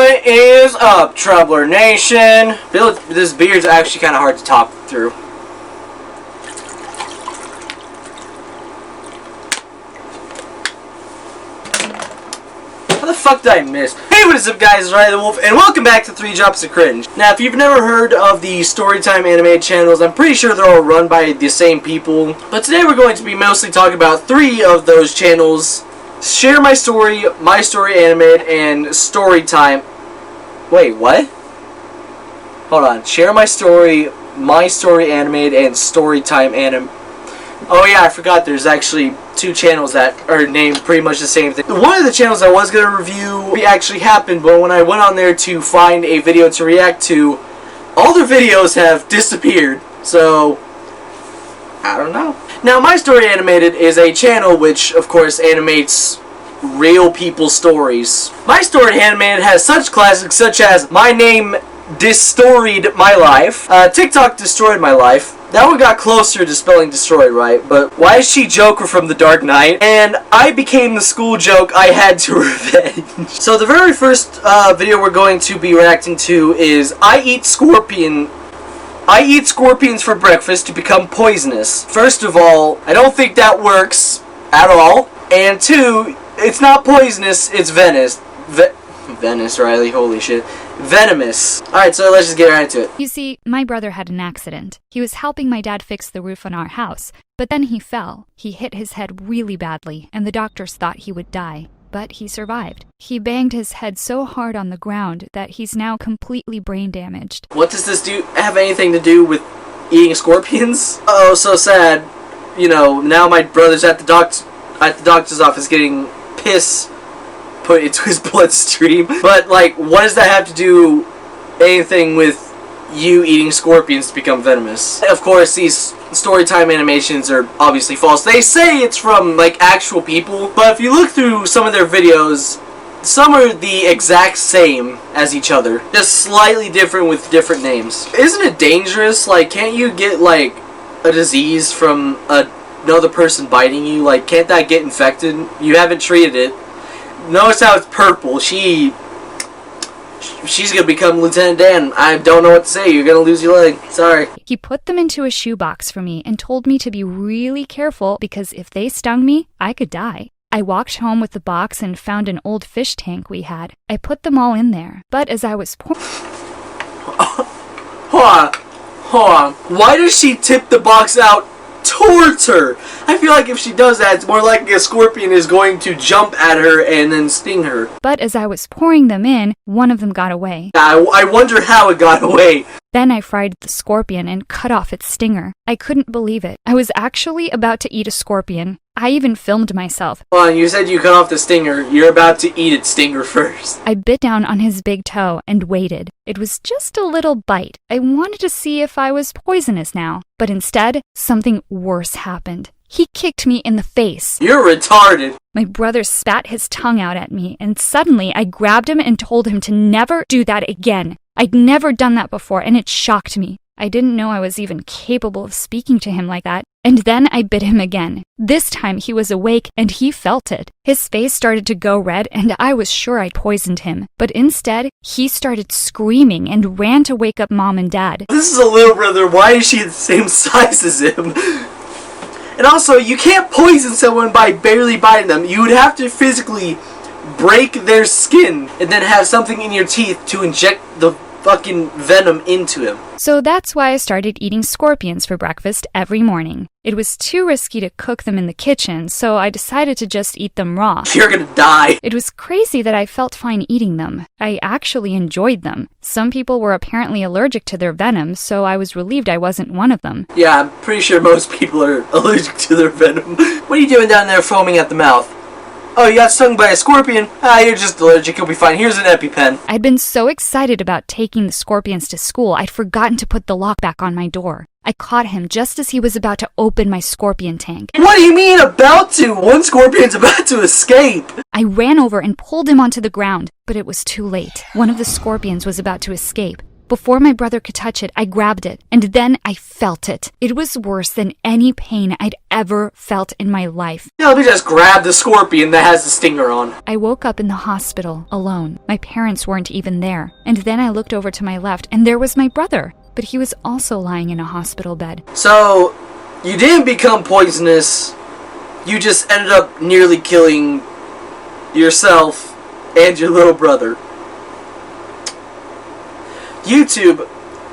What is up, Troubler Nation? This beer's actually kind of hard to talk through. How the fuck did I miss? Hey, what is up, guys? It's Riley the Wolf, and welcome back to 3 Drops of Cringe. Now, if you've never heard of the Storytime animated channels, I'm pretty sure they're all run by the same people. But today we're going to be mostly talking about 3 of those channels. Share My Story Animated, and Storytime. Wait, what? Hold on. Share My Story Animated, and Storytime Anim. Oh yeah, I forgot there's actually 2 channels that are named pretty much the same thing. One of the channels I was going to review actually happened, but when I went on there to find a video to react to, all their videos have disappeared. So, I don't know. Now, My Story Animated is a channel which, of course, animates real people's stories. My Story Animated has such classics such as My Name Destoried My Life, TikTok Destroyed My Life. That one got closer to spelling destroyed right, but Why Is She Joker from The Dark Knight? And I Became the School Joke I Had to Revenge. So the very first video we're going to be reacting to is I eat scorpions for breakfast to become poisonous. First of all, I don't think that works at all. And 2, it's not poisonous, it's venomous. Venice, Riley, holy shit. Venomous. Alright, so let's just get right into it. You see, my brother had an accident. He was helping my dad fix the roof on our house, but then he fell. He hit his head really badly, and the doctors thought he would die. But he survived. He banged his head so hard on the ground that he's now completely brain damaged. What does this have anything to do with eating scorpions? Oh, so sad. You know, now my brother's at the doctor's office getting piss put into his bloodstream. But, like, what does that have to do anything with you eating scorpions to become venomous? Of course, these Storytime animations are obviously false. They say it's from, like, actual people, but if you look through some of their videos, some are the exact same as each other, just slightly different with different names. Isn't it dangerous? Like, can't you get, like, a disease from another person biting you? Like, can't that get infected? You haven't treated it. Notice how it's purple. She's gonna become Lieutenant Dan. I don't know what to say. You're gonna lose your leg. Sorry. He put them into a shoebox for me and told me to be really careful because if they stung me, I could die. I walked home with the box and found an old fish tank we had. I put them all in there. But as I was pouring... Hold on. Why does she tip the box out towards her? I feel like if she does that, it's more likely a scorpion is going to jump at her and then sting her. But as I was pouring them in, one of them got away. I wonder how it got away. Then I fried the scorpion and cut off its stinger. I couldn't believe it. I was actually about to eat a scorpion. I even filmed myself. Hold on, you said you cut off the stinger. You're about to eat its stinger first. I bit down on his big toe and waited. It was just a little bite. I wanted to see if I was poisonous now. But instead, something worse happened. He kicked me in the face. You're retarded. My brother spat his tongue out at me, and suddenly I grabbed him and told him to never do that again. I'd never done that before, and it shocked me. I didn't know I was even capable of speaking to him like that. And then I bit him again. This time he was awake and he felt it. His face started to go red and I was sure I'd poisoned him. But instead, he started screaming and ran to wake up Mom and Dad. This is a little brother. Why is she the same size as him? And also, you can't poison someone by barely biting them. You would have to physically break their skin and then have something in your teeth to inject the fucking venom into him. So that's why I started eating scorpions for breakfast every morning. It was too risky to cook them in the kitchen, so I decided to just eat them raw. You're gonna die. It was crazy that I felt fine eating them. I actually enjoyed them. Some people were apparently allergic to their venom, so I was relieved I wasn't one of them. Yeah, I'm pretty sure most people are allergic to their venom. What are you doing down there foaming at the mouth? Oh, you got stung by a scorpion? You're just allergic. You'll be fine. Here's an EpiPen. I'd been so excited about taking the scorpions to school, I'd forgotten to put the lock back on my door. I caught him just as he was about to open my scorpion tank. What do you mean about to? One scorpion's about to escape. I ran over and pulled him onto the ground, but it was too late. One of the scorpions was about to escape. Before my brother could touch it, I grabbed it, and then I felt it. It was worse than any pain I'd ever felt in my life. Yeah, let me just grab the scorpion that has the stinger on. I woke up in the hospital, alone. My parents weren't even there. And then I looked over to my left, and there was my brother. But he was also lying in a hospital bed. So, you didn't become poisonous. You just ended up nearly killing yourself and your little brother. YouTube,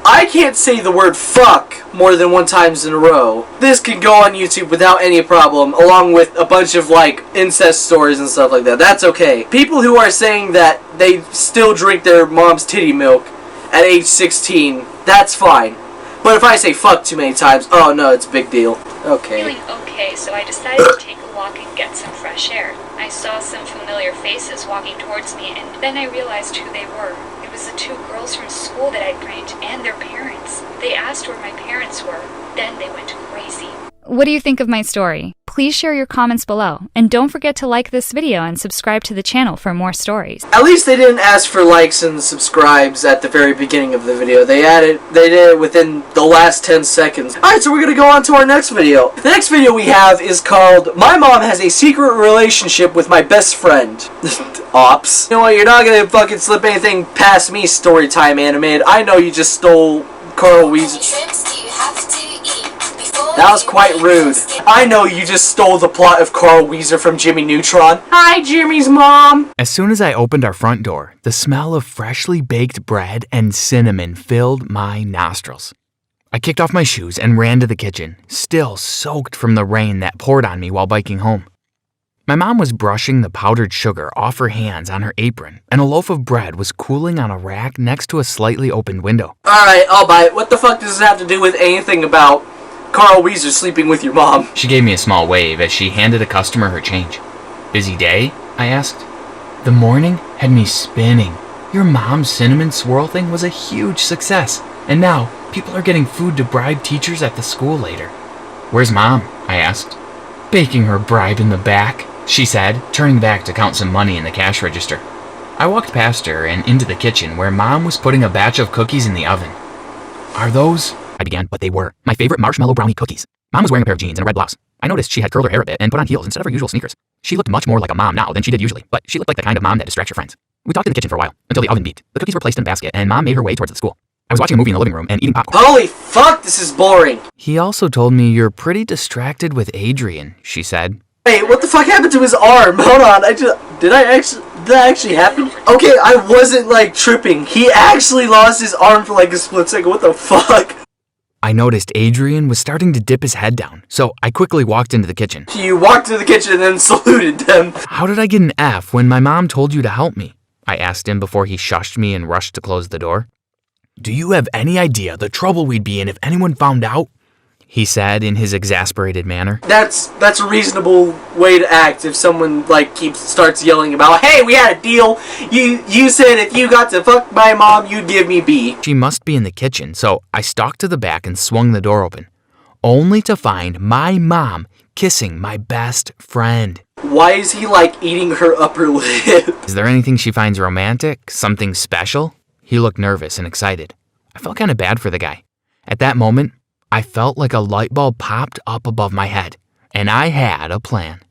I can't say the word fuck more than 1 time in a row. This can go on YouTube without any problem, along with a bunch of, like, incest stories and stuff like that. That's okay. People who are saying that they still drink their mom's titty milk at age 16, that's fine. But if I say fuck too many times, oh no, it's a big deal. Okay. Feeling okay, so I decided to take a walk and get some fresh air. I saw some familiar faces walking towards me, and then I realized who they were. It was the 2 girls from school that I'd pranked and their parents. They asked where my parents were. Then they went crazy. What do you think of my story? Please share your comments below, and don't forget to like this video and subscribe to the channel for more stories. At least they didn't ask for likes and subscribes at the very beginning of the video. They did it within the last 10 seconds. Alright, so we're gonna go on to our next video. The next video we have is called My Mom Has a Secret Relationship with My Best Friend. Ops. You know what, you're not gonna fucking slip anything past me, Storytime Animated. I know you just stole Carl Weezer. That was quite rude. I know you just stole the plot of Carl Weezer from Jimmy Neutron. Hi, Jimmy's mom. As soon as I opened our front door, the smell of freshly baked bread and cinnamon filled my nostrils. I kicked off my shoes and ran to the kitchen, still soaked from the rain that poured on me while biking home. My mom was brushing the powdered sugar off her hands on her apron, and a loaf of bread was cooling on a rack next to a slightly opened window. Alright, I'll buy it. What the fuck does this have to do with anything about Carl Weezer sleeping with your mom? She gave me a small wave as she handed a customer her change. Busy day? I asked. The morning had me spinning. Your mom's cinnamon swirl thing was a huge success, and now people are getting food to bribe teachers at the school later. Where's Mom? I asked. Baking her bribe in the back, she said, turning back to count some money in the cash register. I walked past her and into the kitchen where Mom was putting a batch of cookies in the oven. Are those? I began, but they were my favorite marshmallow brownie cookies. Mom was wearing a pair of jeans and a red blouse. I noticed she had curled her hair a bit and put on heels instead of her usual sneakers. She looked much more like a mom now than she did usually, but she looked like the kind of mom that distracts your friends. We talked in the kitchen for a while, until the oven beeped. The cookies were placed in a basket, and Mom made her way towards the school. I was watching a movie in the living room and eating popcorn. Holy fuck, this is boring. He also told me you're pretty distracted with Adrian, she said. Wait, what the fuck happened to his arm? Hold on, did that actually happen? Okay, I wasn't, like, tripping. He actually lost his arm for, like, a split second. What the fuck? I noticed Adrian was starting to dip his head down, so I quickly walked into the kitchen. You walked to the kitchen and then saluted them. How did I get an F when my mom told you to help me? I asked him before he shushed me and rushed to close the door. Do you have any idea the trouble we'd be in if anyone found out? He said in his exasperated manner. That's a reasonable way to act if someone, like, starts yelling about, hey, we had a deal. You said if you got to fuck my mom, you'd give me B. She must be in the kitchen, so I stalked to the back and swung the door open, only to find my mom kissing my best friend. Why is he, like, eating her upper lip? Is there anything she finds romantic? Something special? He looked nervous and excited. I felt kind of bad for the guy. At that moment, I felt like a light bulb popped up above my head, and I had a plan.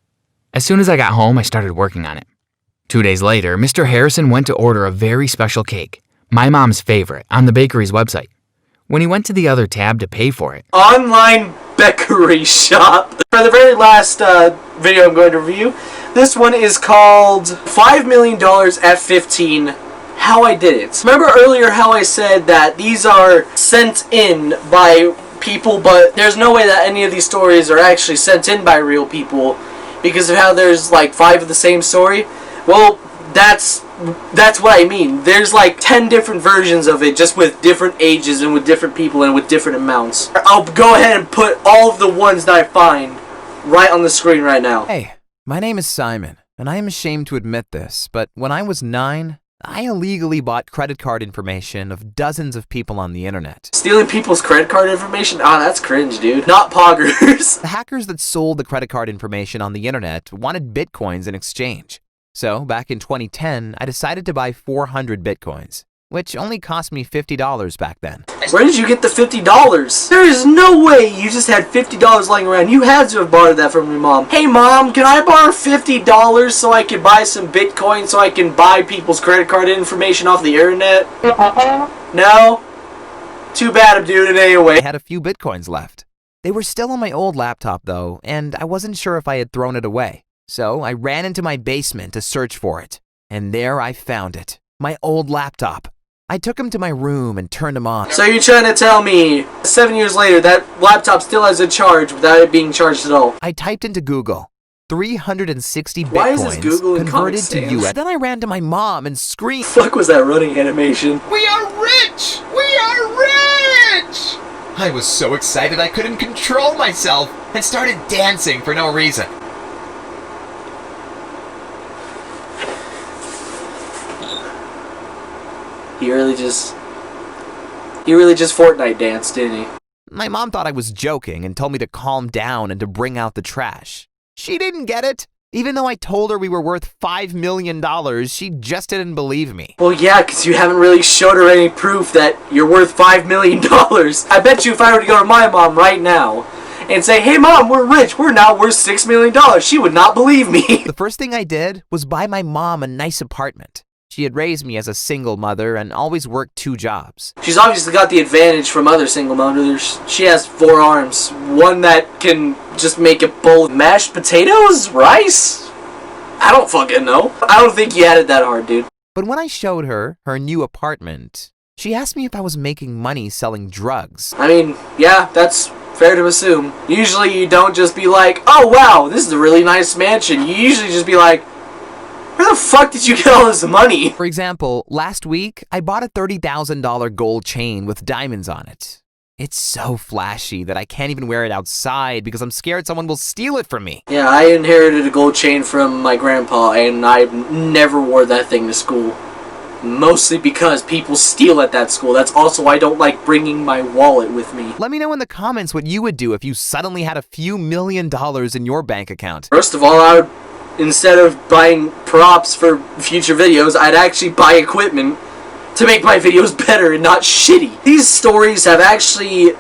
As soon as I got home, I started working on it. 2 days later, Mr. Harrison went to order a very special cake, my mom's favorite, on the bakery's website. When he went to the other tab to pay for it, Online bakery shop. For the very last video I'm going to review, this one is called $5 million at 15. How I did it. Remember earlier how I said that these are sent in by people, but there's no way that any of these stories are actually sent in by real people because of how there's like 5 of the same story? Well, that's what I mean. There's like 10 different versions of it, just with different ages and with different people and with different amounts. I'll go ahead and put all of the ones that I find right on the screen right now. Hey, my name is Simon, and I am ashamed to admit this, but when I was 9, I illegally bought credit card information of dozens of people on the internet. Stealing people's credit card information? Ah, that's cringe, dude. Not poggers. The hackers that sold the credit card information on the internet wanted bitcoins in exchange. So, back in 2010, I decided to buy 400 bitcoins. which only cost me $50 back then. Where did you get the $50? There is no way you just had $50 lying around. You had to have borrowed that from your mom. Hey mom, can I borrow $50 so I can buy some Bitcoin so I can buy people's credit card information off the internet? No? Too bad I'm doing it anyway. I had a few Bitcoins left. They were still on my old laptop though, and I wasn't sure if I had thrown it away. So I ran into my basement to search for it. And there I found it. My old laptop. I took him to my room and turned him on. So you're trying to tell me 7 years later that laptop still has a charge without it being charged at all? I typed into Google 360 Bitcoins Why is this Google in converted Comic to Sans? US. Then I ran to my mom and screamed. Fuck was that running animation? We are rich! We are rich! I was so excited I couldn't control myself and started dancing for no reason. He really just Fortnite danced, didn't he? My mom thought I was joking and told me to calm down and to bring out the trash. She didn't get it. Even though I told her we were worth $5 million, she just didn't believe me. Well, yeah, because you haven't really showed her any proof that you're worth $5 million. I bet you if I were to go to my mom right now and say, hey mom, we're rich, we're now worth $6 million, she would not believe me. The first thing I did was buy my mom a nice apartment. She had raised me as a single mother and always worked 2 jobs. She's obviously got the advantage from other single mothers. She has 4 arms. One that can just make a bowl of mashed potatoes? Rice? I don't fucking know. I don't think you had it that hard, dude. But when I showed her her new apartment, she asked me if I was making money selling drugs. I mean, yeah, that's fair to assume. Usually you don't just be like, oh wow, this is a really nice mansion. You usually just be like, where the fuck did you get all this money? For example, last week, I bought a $30,000 gold chain with diamonds on it. It's so flashy that I can't even wear it outside because I'm scared someone will steal it from me. Yeah, I inherited a gold chain from my grandpa and I never wore that thing to school. Mostly because people steal at that school. That's also why I don't like bringing my wallet with me. Let me know in the comments what you would do if you suddenly had a few $1 million in your bank account. First of all, I would, instead of buying props for future videos, I'd actually buy equipment to make my videos better and not shitty. These stories have actually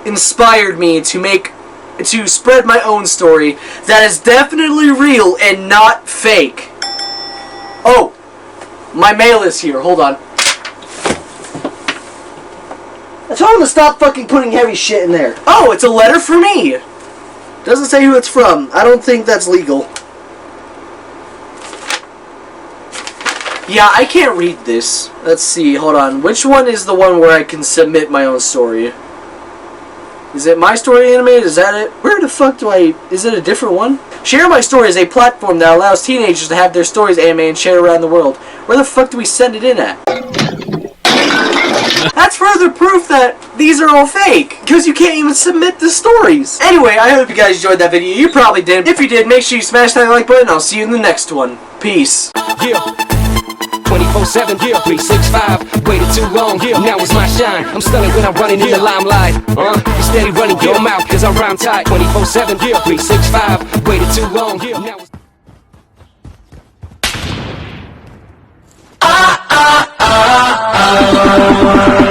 inspired me to spread my own story that is definitely real and not fake. Oh, my mail is here. Hold on. I told him to stop fucking putting heavy shit in there. Oh, it's a letter for me. Doesn't say who it's from. I don't think that's legal. Yeah, I can't read this. Let's see, hold on. Which one is the one where I can submit my own story? Is it My Story Animated? Is that it? Where the fuck do I... Is it a different one? Share My Story is a platform that allows teenagers to have their stories animated and shared around the world. Where the fuck do we send it in at? That's further proof that these are all fake, because you can't even submit the stories. Anyway, I hope you guys enjoyed that video. You probably did. If you did, make sure you smash that like button. I'll see you in the next one. Peace. Yeah. 24/7, 365, waited too long, now it's my shine. I'm stunning when I'm running in the limelight. You steady running your mouth, cause I rhyme tight. 24/7, 365, waited too long, now it's